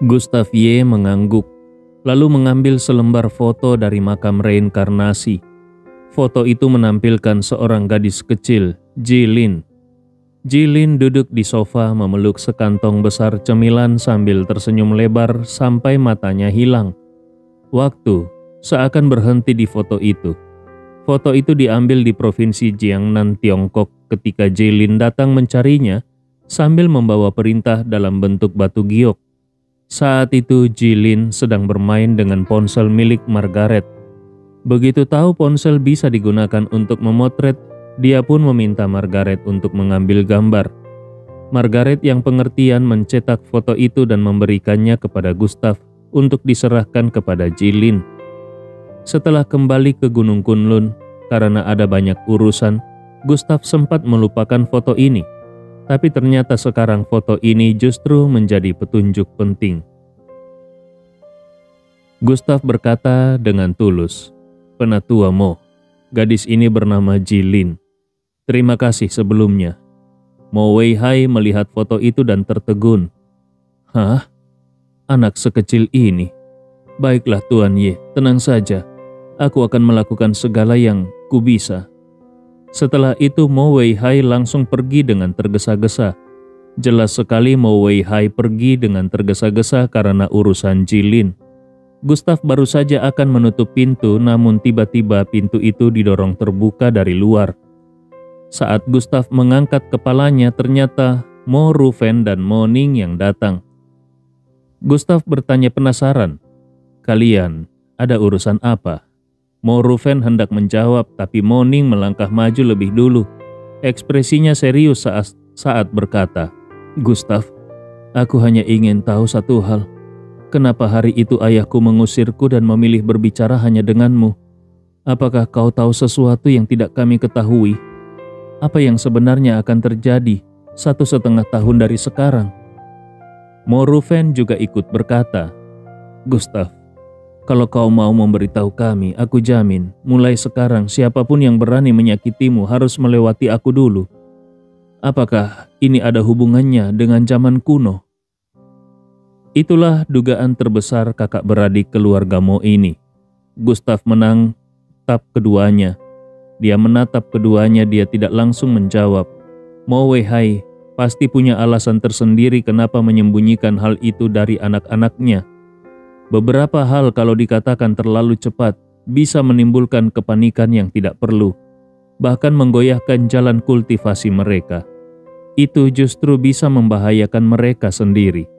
Gustav Y mengangguk, lalu mengambil selembar foto dari makam reinkarnasi. Foto itu menampilkan seorang gadis kecil, Jilin. Jilin duduk di sofa memeluk sekantong besar cemilan sambil tersenyum lebar sampai matanya hilang. Waktu seakan berhenti di foto itu. Foto itu diambil di provinsi Jiangnan, Tiongkok ketika Jilin datang mencarinya sambil membawa perintah dalam bentuk batu giok. Saat itu Jilin sedang bermain dengan ponsel milik Margaret. Begitu tahu ponsel bisa digunakan untuk memotret, dia pun meminta Margaret untuk mengambil gambar. Margaret yang pengertian mencetak foto itu dan memberikannya kepada Gustav untuk diserahkan kepada Jilin. Setelah kembali ke Gunung Kunlun, karena ada banyak urusan, Gustav sempat melupakan foto ini. Tapi ternyata sekarang foto ini justru menjadi petunjuk penting. Gustav berkata dengan tulus, "Penatua Mo, gadis ini bernama Jilin. Terima kasih sebelumnya." Mo Weihai melihat foto itu dan tertegun. "Hah? Anak sekecil ini? Baiklah Tuan Ye, tenang saja. Aku akan melakukan segala yang kubisa." Setelah itu Mo Weihai langsung pergi dengan tergesa-gesa. Jelas sekali Mo Weihai pergi dengan tergesa-gesa karena urusan Jilin. Gustav baru saja akan menutup pintu, namun tiba-tiba pintu itu didorong terbuka dari luar. Saat Gustav mengangkat kepalanya, ternyata Mo Ruven dan Mo Ning yang datang. Gustav bertanya penasaran, "Kalian ada urusan apa?" Mo Ruven hendak menjawab, tapi Mo Ning melangkah maju lebih dulu. Ekspresinya serius saat berkata, "Gustav, aku hanya ingin tahu satu hal. Kenapa hari itu ayahku mengusirku dan memilih berbicara hanya denganmu? Apakah kau tahu sesuatu yang tidak kami ketahui? Apa yang sebenarnya akan terjadi 1,5 tahun dari sekarang?" Mo Ruven juga ikut berkata, "Gustav, kalau kau mau memberitahu kami, aku jamin, mulai sekarang siapapun yang berani menyakitimu harus melewati aku dulu. Apakah ini ada hubungannya dengan zaman kuno?" Itulah dugaan terbesar kakak beradik keluarga Mo ini. Gustav menatap keduanya. Dia tidak langsung menjawab. Mo Weihai pasti punya alasan tersendiri kenapa menyembunyikan hal itu dari anak-anaknya. Beberapa hal kalau dikatakan terlalu cepat bisa menimbulkan kepanikan yang tidak perlu, bahkan menggoyahkan jalan kultivasi mereka. Itu justru bisa membahayakan mereka sendiri.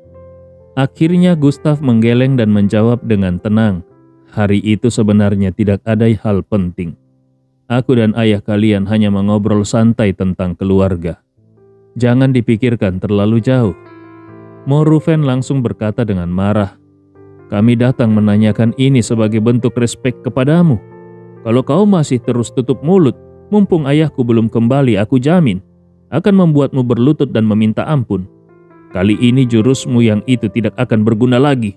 Akhirnya Gustav menggeleng dan menjawab dengan tenang, "Hari itu sebenarnya tidak ada hal penting. Aku dan ayah kalian hanya mengobrol santai tentang keluarga. Jangan dipikirkan terlalu jauh." Mo Ruven langsung berkata dengan marah, "Kami datang menanyakan ini sebagai bentuk respek kepadamu. Kalau kau masih terus tutup mulut, mumpung ayahku belum kembali, aku jamin akan membuatmu berlutut dan meminta ampun. Kali ini jurusmu yang itu tidak akan berguna lagi."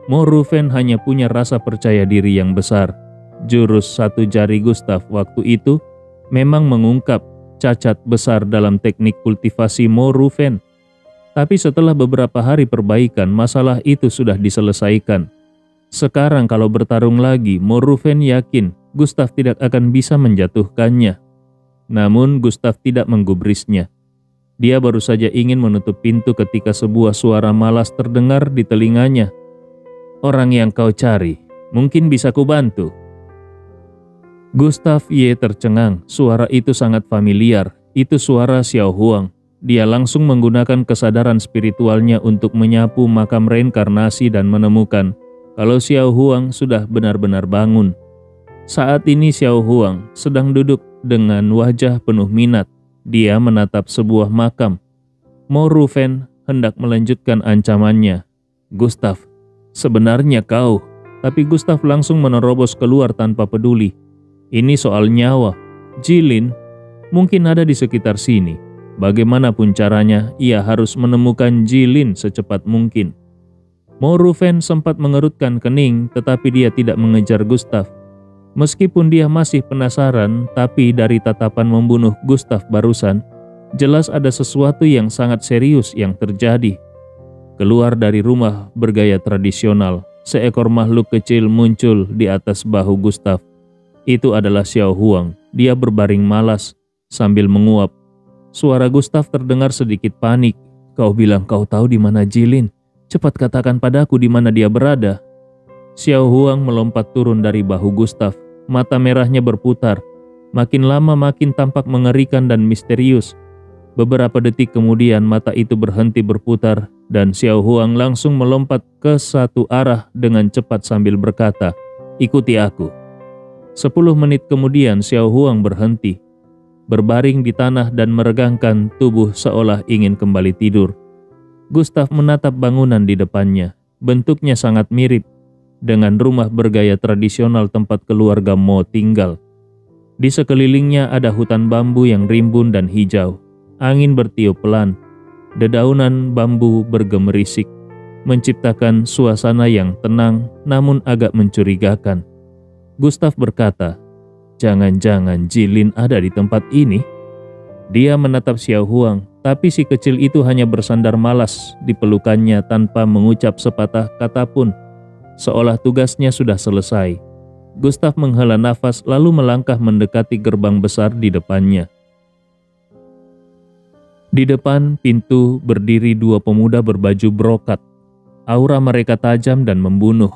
Mo Ruven hanya punya rasa percaya diri yang besar. Jurus satu jari Gustav waktu itu memang mengungkap cacat besar dalam teknik kultivasi Mo Ruven. Tapi setelah beberapa hari perbaikan, masalah itu sudah diselesaikan. Sekarang kalau bertarung lagi, Mo Ruven yakin Gustav tidak akan bisa menjatuhkannya. Namun Gustav tidak menggubrisnya. Dia baru saja ingin menutup pintu ketika sebuah suara malas terdengar di telinganya. "Orang yang kau cari, mungkin bisa kubantu." Gustav Y tercengang, suara itu sangat familiar, itu suara Xiao Huang. Dia langsung menggunakan kesadaran spiritualnya untuk menyapu makam reinkarnasi dan menemukan kalau Xiao Huang sudah benar-benar bangun. Saat ini Xiao Huang sedang duduk dengan wajah penuh minat. Dia menatap sebuah makam. Mo Ruven hendak melanjutkan ancamannya. "Gustav, sebenarnya kau..." Tapi Gustav langsung menerobos keluar tanpa peduli. "Ini soal nyawa. Jilin mungkin ada di sekitar sini. Bagaimanapun caranya, ia harus menemukan Jilin secepat mungkin." Mo Ruven sempat mengerutkan kening, tetapi dia tidak mengejar Gustav. Meskipun dia masih penasaran, tapi dari tatapan membunuh Gustav barusan, jelas ada sesuatu yang sangat serius yang terjadi. Keluar dari rumah bergaya tradisional, seekor makhluk kecil muncul di atas bahu Gustav. Itu adalah Xiao Huang. Dia berbaring malas sambil menguap. Suara Gustav terdengar sedikit panik. "Kau bilang kau tahu di mana Jilin? Cepat katakan padaku di mana dia berada." Xiao Huang melompat turun dari bahu Gustav. Mata merahnya berputar. Makin lama makin tampak mengerikan dan misterius. Beberapa detik kemudian mata itu berhenti berputar dan Xiao Huang langsung melompat ke satu arah dengan cepat sambil berkata, "Ikuti aku." 10 menit kemudian Xiao Huang berhenti, berbaring di tanah dan meregangkan tubuh seolah ingin kembali tidur. Gustav menatap bangunan di depannya. Bentuknya sangat mirip dengan rumah bergaya tradisional tempat keluarga Mo tinggal. Di sekelilingnya ada hutan bambu yang rimbun dan hijau. Angin bertiup pelan. Dedaunan bambu bergemerisik, menciptakan suasana yang tenang namun agak mencurigakan. Gustav berkata, "Jangan-jangan Jilin ada di tempat ini?" Dia menatap Xiao Huang, tapi si kecil itu hanya bersandar malas di pelukannya tanpa mengucap sepatah kata pun, seolah tugasnya sudah selesai. Gustav menghela nafas lalu melangkah mendekati gerbang besar di depannya. Di depan pintu berdiri 2 pemuda berbaju brokat. Aura mereka tajam dan membunuh.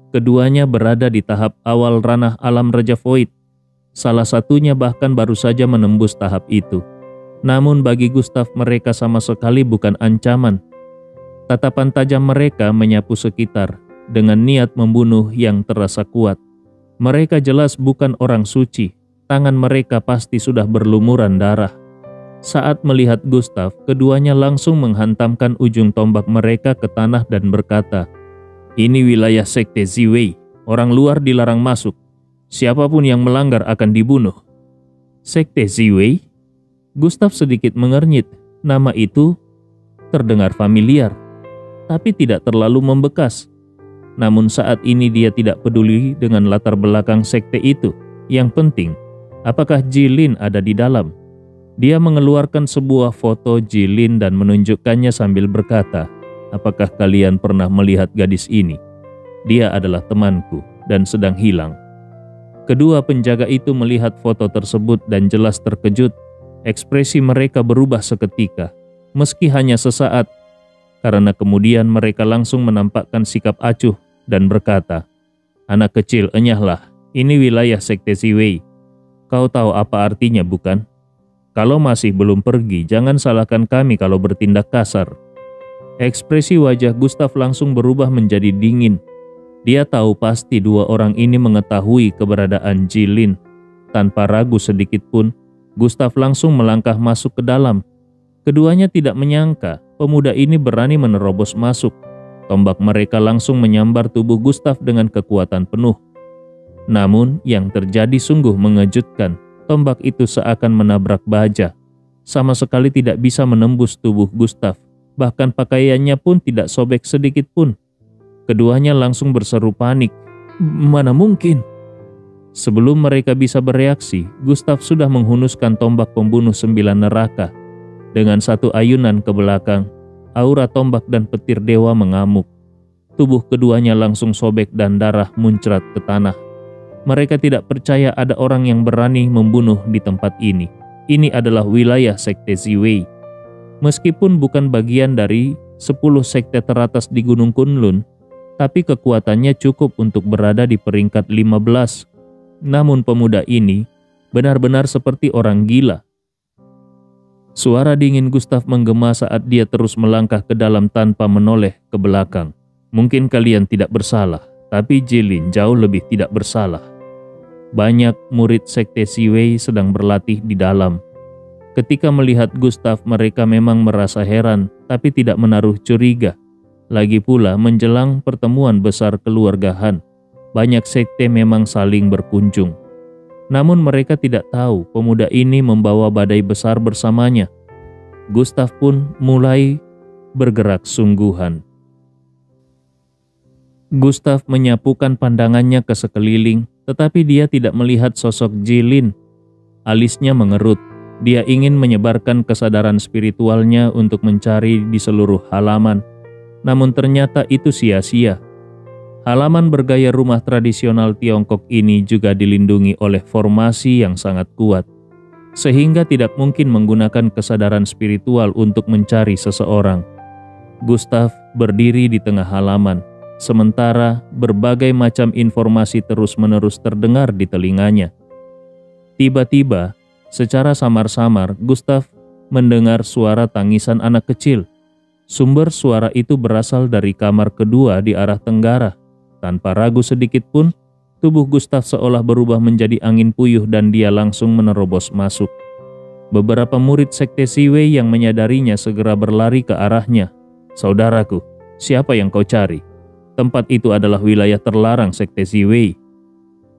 Keduanya berada di tahap awal ranah alam Raja Void. Salah satunya bahkan baru saja menembus tahap itu. Namun bagi Gustav mereka sama sekali bukan ancaman. Tatapan tajam mereka menyapu sekitar dengan niat membunuh yang terasa kuat. Mereka jelas bukan orang suci. Tangan mereka pasti sudah berlumuran darah. Saat melihat Gustav, keduanya langsung menghantamkan ujung tombak mereka ke tanah dan berkata, "Ini wilayah Sekte Ziwei. Orang luar dilarang masuk. Siapapun yang melanggar akan dibunuh." Sekte Ziwei? Gustav sedikit mengernyit. Nama itu terdengar familiar, tapi tidak terlalu membekas. Namun saat ini dia tidak peduli dengan latar belakang sekte itu. Yang penting, apakah Jilin ada di dalam? Dia mengeluarkan sebuah foto Jilin dan menunjukkannya sambil berkata, "Apakah kalian pernah melihat gadis ini? Dia adalah temanku dan sedang hilang." Kedua penjaga itu melihat foto tersebut dan jelas terkejut. Ekspresi mereka berubah seketika, meski hanya sesaat, karena kemudian mereka langsung menampakkan sikap acuh dan berkata, "Anak kecil, enyahlah, ini wilayah Sekte Ziwei. Kau tahu apa artinya bukan? Kalau masih belum pergi, jangan salahkan kami kalau bertindak kasar." Ekspresi wajah Gustav langsung berubah menjadi dingin. Dia tahu pasti 2 orang ini mengetahui keberadaan Jilin. Tanpa ragu sedikit pun, Gustav langsung melangkah masuk ke dalam. Keduanya tidak menyangka pemuda ini berani menerobos masuk. Tombak mereka langsung menyambar tubuh Gustav dengan kekuatan penuh. Namun yang terjadi sungguh mengejutkan. Tombak itu seakan menabrak baja. Sama sekali tidak bisa menembus tubuh Gustav. Bahkan pakaiannya pun tidak sobek sedikit pun. Keduanya langsung berseru panik. "Mana mungkin?" Sebelum mereka bisa bereaksi, Gustav sudah menghunuskan tombak pembunuh 9 neraka. Dengan satu ayunan ke belakang, aura tombak dan petir dewa mengamuk. Tubuh keduanya langsung sobek dan darah muncrat ke tanah. Mereka tidak percaya ada orang yang berani membunuh di tempat ini. Ini adalah wilayah Sekte Ziwei. Meskipun bukan bagian dari 10 sekte teratas di Gunung Kunlun, tapi kekuatannya cukup untuk berada di peringkat 15. Namun pemuda ini benar-benar seperti orang gila. Suara dingin Gustav menggema saat dia terus melangkah ke dalam tanpa menoleh ke belakang. "Mungkin kalian tidak bersalah, tapi Jilin jauh lebih tidak bersalah." Banyak murid Sekte Ziwei sedang berlatih di dalam. Ketika melihat Gustav, mereka memang merasa heran, tapi tidak menaruh curiga. Lagi pula menjelang pertemuan besar keluarga Han, banyak sekte memang saling berkunjung. Namun mereka tidak tahu pemuda ini membawa badai besar bersamanya. Gustav pun mulai bergerak sungguhan. Gustav menyapukan pandangannya ke sekeliling, tetapi dia tidak melihat sosok Jilin. Alisnya mengerut. Dia ingin menyebarkan kesadaran spiritualnya untuk mencari di seluruh halaman. namun ternyata itu sia-sia. Halaman bergaya rumah tradisional Tiongkok ini juga dilindungi oleh formasi yang sangat kuat, sehingga tidak mungkin menggunakan kesadaran spiritual untuk mencari seseorang. Gustav berdiri di tengah halaman, sementara berbagai macam informasi terus-menerus terdengar di telinganya. Tiba-tiba, secara samar-samar, Gustav mendengar suara tangisan anak kecil. Sumber suara itu berasal dari kamar kedua di arah tenggara. Tanpa ragu sedikit pun, tubuh Gustav seolah berubah menjadi angin puyuh dan dia langsung menerobos masuk. Beberapa murid sekte Siwei yang menyadarinya segera berlari ke arahnya. "Saudaraku, siapa yang kau cari? Tempat itu adalah wilayah terlarang sekte Siwei."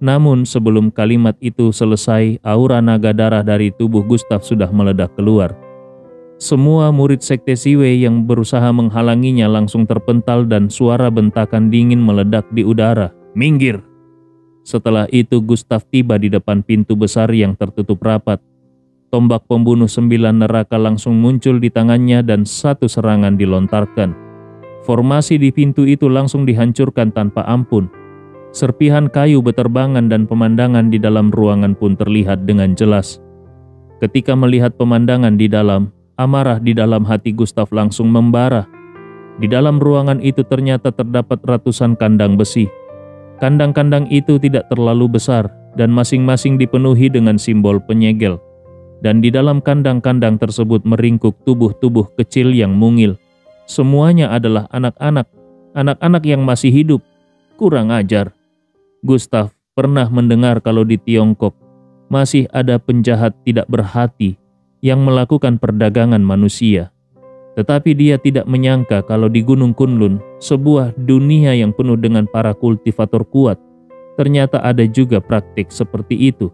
Namun sebelum kalimat itu selesai, aura naga darah dari tubuh Gustav sudah meledak keluar. Semua murid sekte Siwei yang berusaha menghalanginya langsung terpental dan suara bentakan dingin meledak di udara. "Minggir!" Setelah itu Gustav tiba di depan pintu besar yang tertutup rapat. Tombak pembunuh 9 neraka langsung muncul di tangannya dan satu serangan dilontarkan. Formasi di pintu itu langsung dihancurkan tanpa ampun. Serpihan kayu beterbangan dan pemandangan di dalam ruangan pun terlihat dengan jelas. Ketika melihat pemandangan di dalam, amarah di dalam hati Gustav langsung membara. Di dalam ruangan itu ternyata terdapat ratusan kandang besi. Kandang-kandang itu tidak terlalu besar dan masing-masing dipenuhi dengan simbol penyegel. Dan di dalam kandang-kandang tersebut meringkuk tubuh-tubuh kecil yang mungil. Semuanya adalah anak-anak, anak-anak yang masih hidup. Kurang ajar. Gustav pernah mendengar kalau di Tiongkok masih ada penjahat tidak berhati yang melakukan perdagangan manusia. Tetapi dia tidak menyangka kalau di Gunung Kunlun, sebuah dunia yang penuh dengan para kultivator kuat, ternyata ada juga praktik seperti itu.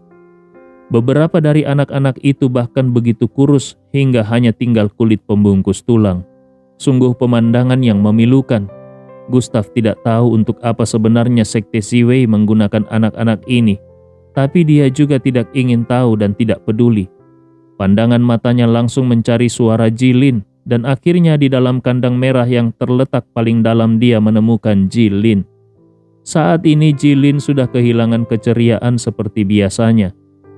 Beberapa dari anak-anak itu bahkan begitu kurus hingga hanya tinggal kulit pembungkus tulang. Sungguh pemandangan yang memilukan. Gustav tidak tahu untuk apa sebenarnya sekte Siwei menggunakan anak-anak ini, tapi dia juga tidak ingin tahu dan tidak peduli. Pandangan matanya langsung mencari suara Jilin, dan akhirnya di dalam kandang merah yang terletak paling dalam dia menemukan Jilin. Saat ini Jilin sudah kehilangan keceriaan seperti biasanya.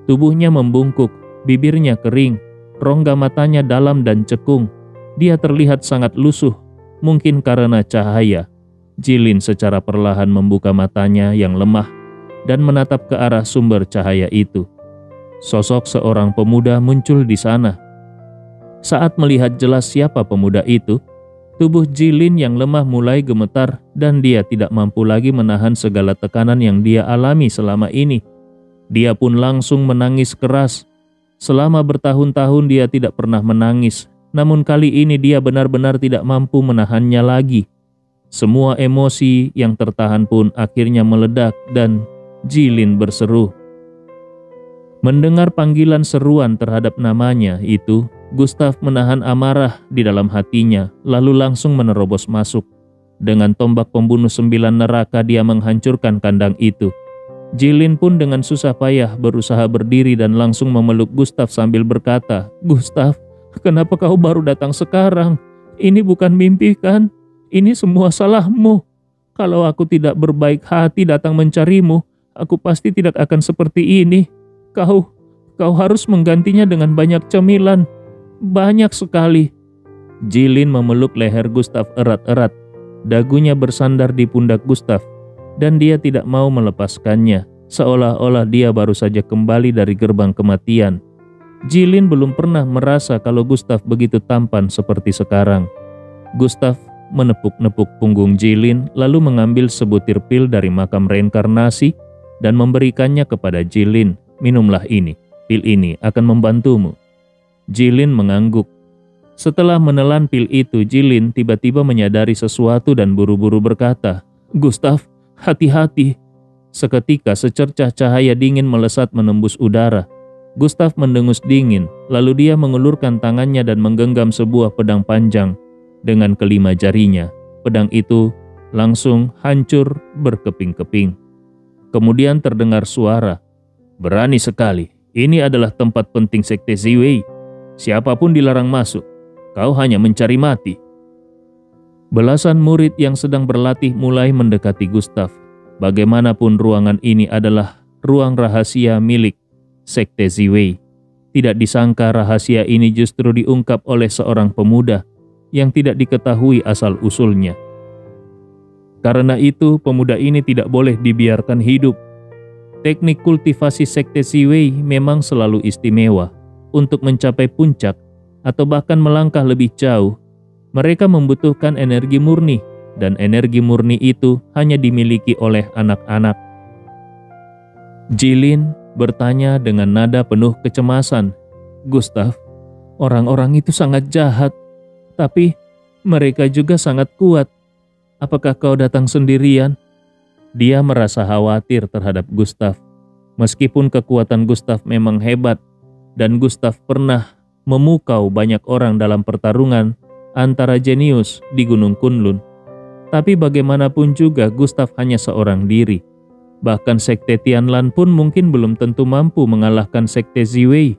Tubuhnya membungkuk, bibirnya kering, rongga matanya dalam dan cekung. Dia terlihat sangat lusuh, mungkin karena cahaya. Jilin secara perlahan membuka matanya yang lemah dan menatap ke arah sumber cahaya itu. Sosok seorang pemuda muncul di sana. Saat melihat jelas siapa pemuda itu, tubuh Jilin yang lemah mulai gemetar dan dia tidak mampu lagi menahan segala tekanan yang dia alami selama ini. Dia pun langsung menangis keras. Selama bertahun-tahun dia tidak pernah menangis, namun kali ini dia benar-benar tidak mampu menahannya lagi. Semua emosi yang tertahan pun akhirnya meledak dan Jilin berseru. Mendengar panggilan seruan terhadap namanya itu, Gustav menahan amarah di dalam hatinya, lalu langsung menerobos masuk. Dengan tombak pembunuh 9 neraka dia menghancurkan kandang itu. Jilin pun dengan susah payah berusaha berdiri dan langsung memeluk Gustav sambil berkata, "Gustav, kenapa kau baru datang sekarang? Ini bukan mimpi kan? Ini semua salahmu. Kalau aku tidak berbaik hati datang mencarimu, aku pasti tidak akan seperti ini. Kau harus menggantinya dengan banyak cemilan. Banyak sekali." Jilin memeluk leher Gustav erat-erat. Dagunya bersandar di pundak Gustav dan dia tidak mau melepaskannya, seolah-olah dia baru saja kembali dari gerbang kematian. Jilin belum pernah merasa kalau Gustav begitu tampan seperti sekarang. Gustav menepuk-nepuk punggung Jilin lalu mengambil sebutir pil dari makam reinkarnasi dan memberikannya kepada Jilin. "Minumlah ini, pil ini akan membantumu." Jilin mengangguk. Setelah menelan pil itu, Jilin tiba-tiba menyadari sesuatu dan buru-buru berkata, "Gustav, hati-hati." Seketika secercah cahaya dingin melesat menembus udara. Gustav mendengus dingin, lalu dia mengulurkan tangannya dan menggenggam sebuah pedang panjang dengan kelima jarinya. Pedang itu langsung hancur berkeping-keping. Kemudian terdengar suara, "Berani sekali, ini adalah tempat penting sekte Siwei. Siapapun dilarang masuk, kau hanya mencari mati." Belasan murid yang sedang berlatih mulai mendekati Gustav. Bagaimanapun ruangan ini adalah ruang rahasia milik Sekte Ziwei. Tidak disangka rahasia ini justru diungkap oleh seorang pemuda yang tidak diketahui asal-usulnya. Karena itu, pemuda ini tidak boleh dibiarkan hidup. Teknik kultivasi Sekte Ziwei memang selalu istimewa. Untuk mencapai puncak atau bahkan melangkah lebih jauh, mereka membutuhkan energi murni, dan energi murni itu hanya dimiliki oleh anak-anak. Jilin bertanya dengan nada penuh kecemasan, "Gustav, orang-orang itu sangat jahat, tapi mereka juga sangat kuat. Apakah kau datang sendirian?" Dia merasa khawatir terhadap Gustav. Meskipun kekuatan Gustav memang hebat, dan Gustav pernah memukau banyak orang dalam pertarungan antara jenius di Gunung Kunlun. Tapi bagaimanapun juga Gustav hanya seorang diri. Bahkan Sekte Tianlan pun mungkin belum tentu mampu mengalahkan Sekte Ziwei.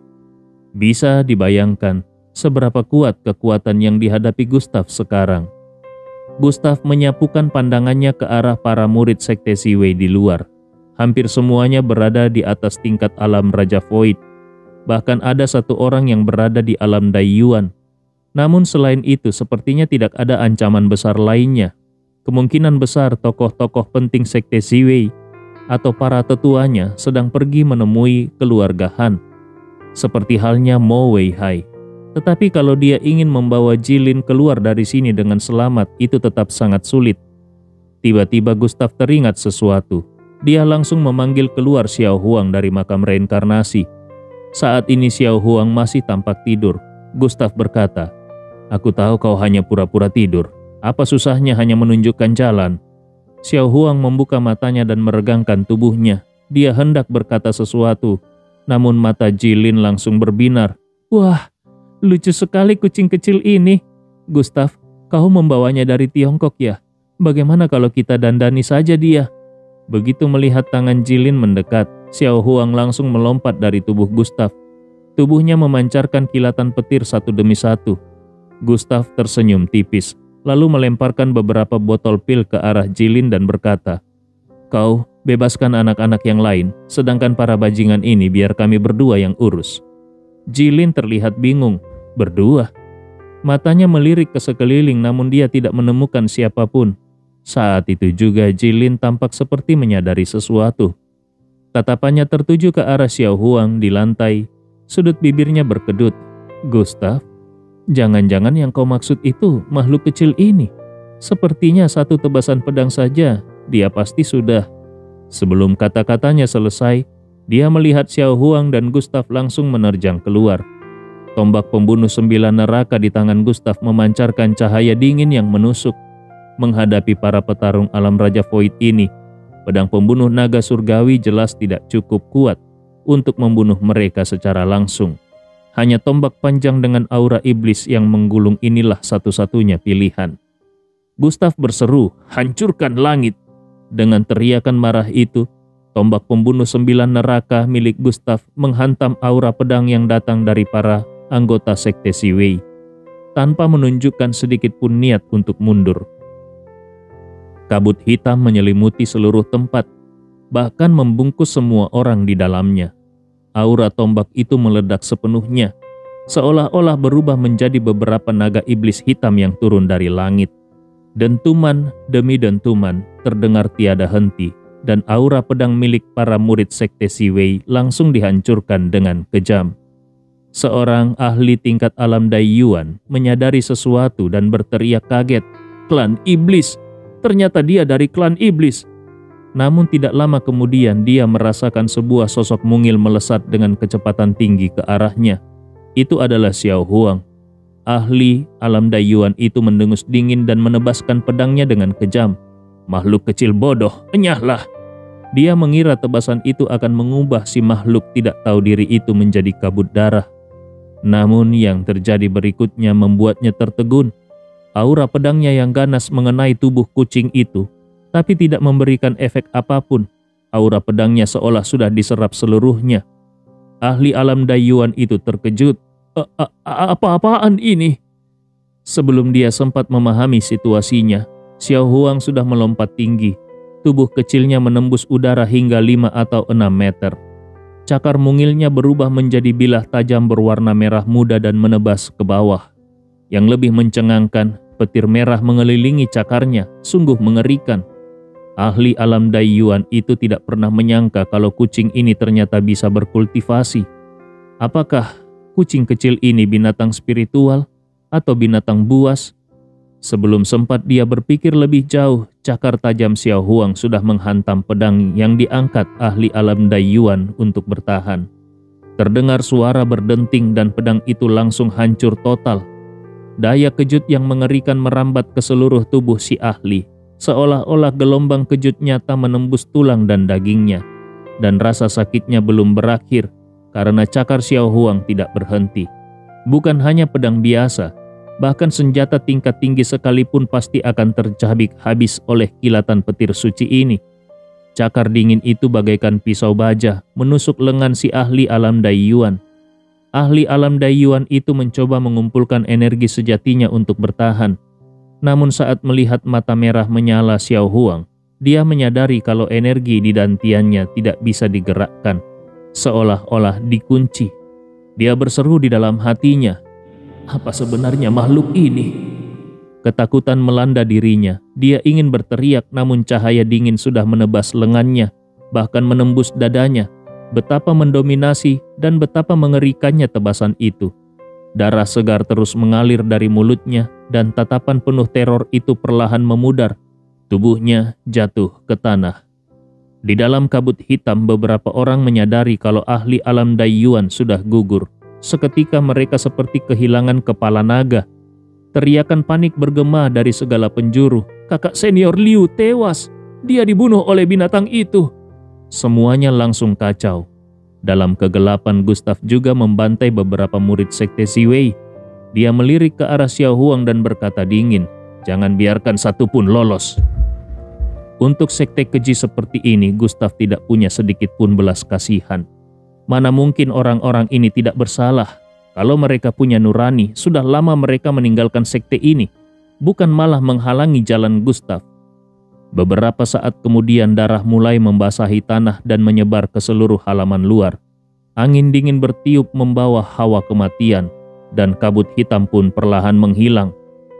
Bisa dibayangkan seberapa kuat kekuatan yang dihadapi Gustav sekarang. Gustav menyapukan pandangannya ke arah para murid Sekte Ziwei di luar. Hampir semuanya berada di atas tingkat alam Raja Void. Bahkan ada satu orang yang berada di alam Daiyuan. Namun selain itu sepertinya tidak ada ancaman besar lainnya. Kemungkinan besar tokoh-tokoh penting Sekte Ziwei atau para tetuanya sedang pergi menemui keluarga Han. Seperti halnya Mo Weihai. Tetapi kalau dia ingin membawa Jilin keluar dari sini dengan selamat, itu tetap sangat sulit. Tiba-tiba Gustav teringat sesuatu. Dia langsung memanggil keluar Xiao Huang dari makam reinkarnasi. Saat ini Xiao Huang masih tampak tidur. Gustav berkata, "Aku tahu kau hanya pura-pura tidur. Apa susahnya hanya menunjukkan jalan?" Xiao Huang membuka matanya dan meregangkan tubuhnya. Dia hendak berkata sesuatu, namun mata Jilin langsung berbinar. "Wah, lucu sekali kucing kecil ini. Gustav, kau membawanya dari Tiongkok ya? Bagaimana kalau kita dandani saja dia?" Begitu melihat tangan Jilin mendekat, Xiao Huang langsung melompat dari tubuh Gustav. Tubuhnya memancarkan kilatan petir satu demi satu. Gustav tersenyum tipis, lalu melemparkan beberapa botol pil ke arah Jilin dan berkata, "Kau bebaskan anak-anak yang lain, sedangkan para bajingan ini biar kami berdua yang urus." Jilin terlihat bingung. "Berdua?" Matanya melirik ke sekeliling namun dia tidak menemukan siapapun. Saat itu juga Jilin tampak seperti menyadari sesuatu. Tatapannya tertuju ke arah Xiao Huang di lantai. Sudut bibirnya berkedut. "Gustav, jangan-jangan yang kau maksud itu makhluk kecil ini? Sepertinya satu tebasan pedang saja, dia pasti sudah." Sebelum kata-katanya selesai, dia melihat Xiao Huang dan Gustav langsung menerjang keluar. Tombak pembunuh 9 neraka di tangan Gustav memancarkan cahaya dingin yang menusuk. Menghadapi para petarung alam Raja Void ini, pedang pembunuh naga surgawi jelas tidak cukup kuat untuk membunuh mereka secara langsung. Hanya tombak panjang dengan aura iblis yang menggulung inilah satu-satunya pilihan. Gustav berseru, "Hancurkan langit!" Dengan teriakan marah itu, tombak pembunuh 9 neraka milik Gustav menghantam aura pedang yang datang dari para anggota Sekte Ziwei, tanpa menunjukkan sedikit pun niat untuk mundur. Kabut hitam menyelimuti seluruh tempat, bahkan membungkus semua orang di dalamnya. Aura tombak itu meledak sepenuhnya, seolah-olah berubah menjadi beberapa naga iblis hitam yang turun dari langit. Dentuman demi dentuman terdengar tiada henti, dan aura pedang milik para murid Sekte Ziwei langsung dihancurkan dengan kejam. Seorang ahli tingkat alam Daiyuan menyadari sesuatu dan berteriak kaget, "Klan iblis! Ternyata dia dari klan iblis!" Namun tidak lama kemudian dia merasakan sebuah sosok mungil melesat dengan kecepatan tinggi ke arahnya. Itu adalah Xiao Huang. Ahli alam Daiyuan itu mendengus dingin dan menebaskan pedangnya dengan kejam. "Makhluk kecil bodoh, enyahlah!" Dia mengira tebasan itu akan mengubah si makhluk tidak tahu diri itu menjadi kabut darah. Namun yang terjadi berikutnya membuatnya tertegun. Aura pedangnya yang ganas mengenai tubuh kucing itu, tapi tidak memberikan efek apapun. Aura pedangnya seolah sudah diserap seluruhnya. Ahli alam Daiyuan itu terkejut. Apa-apaan ini?" Sebelum dia sempat memahami situasinya, Xiao Huang sudah melompat tinggi. Tubuh kecilnya menembus udara hingga 5 atau 6 meter. Cakar mungilnya berubah menjadi bilah tajam berwarna merah muda dan menebas ke bawah. Yang lebih mencengangkan, petir merah mengelilingi cakarnya, sungguh mengerikan. Ahli alam Dai Yuan itu tidak pernah menyangka kalau kucing ini ternyata bisa berkultivasi. Apakah kucing kecil ini binatang spiritual atau binatang buas? Sebelum sempat dia berpikir lebih jauh, cakar tajam Xiao Huang sudah menghantam pedang yang diangkat ahli alam Dai Yuan untuk bertahan. Terdengar suara berdenting dan pedang itu langsung hancur total. Daya kejut yang mengerikan merambat ke seluruh tubuh si ahli, seolah-olah gelombang kejut nyata menembus tulang dan dagingnya. Dan rasa sakitnya belum berakhir karena cakar Xiao Huang tidak berhenti. Bukan hanya pedang biasa, bahkan senjata tingkat tinggi sekalipun pasti akan tercabik habis oleh kilatan petir suci ini. Cakar dingin itu bagaikan pisau baja menusuk lengan si ahli alam Dai Yuan. Ahli alam Dai Yuan itu mencoba mengumpulkan energi sejatinya untuk bertahan. Namun saat melihat mata merah menyala Xiao Huang, dia menyadari kalau energi di dantiannya tidak bisa digerakkan, seolah-olah dikunci. Dia berseru di dalam hatinya, "Apa sebenarnya makhluk ini?" Ketakutan melanda dirinya. Dia ingin berteriak namun cahaya dingin sudah menebas lengannya, bahkan menembus dadanya. Betapa mendominasi dan betapa mengerikannya tebasan itu. Darah segar terus mengalir dari mulutnya dan tatapan penuh teror itu perlahan memudar. Tubuhnya jatuh ke tanah. Di dalam kabut hitam beberapa orang menyadari kalau ahli alam Dai Yuan sudah gugur. Seketika mereka seperti kehilangan kepala naga. Teriakan panik bergema dari segala penjuru. "Kakak senior Liu tewas. Dia dibunuh oleh binatang itu." Semuanya langsung kacau. Dalam kegelapan, Gustav juga membantai beberapa murid sekte Ziwei. Dia melirik ke arah Xiao Huang dan berkata dingin, "Jangan biarkan satu pun lolos." Untuk sekte keji seperti ini, Gustav tidak punya sedikit pun belas kasihan. Mana mungkin orang-orang ini tidak bersalah? Kalau mereka punya nurani, sudah lama mereka meninggalkan sekte ini, bukan malah menghalangi jalan Gustav. Beberapa saat kemudian darah mulai membasahi tanah dan menyebar ke seluruh halaman luar. Angin dingin bertiup membawa hawa kematian, dan kabut hitam pun perlahan menghilang.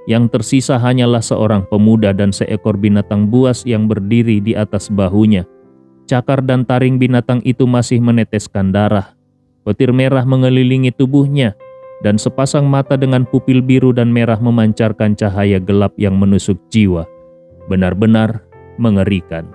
Yang tersisa hanyalah seorang pemuda dan seekor binatang buas yang berdiri di atas bahunya. Cakar dan taring binatang itu masih meneteskan darah. Petir merah mengelilingi tubuhnya, dan sepasang mata dengan pupil biru dan merah memancarkan cahaya gelap yang menusuk jiwa. Benar-benar mengerikan.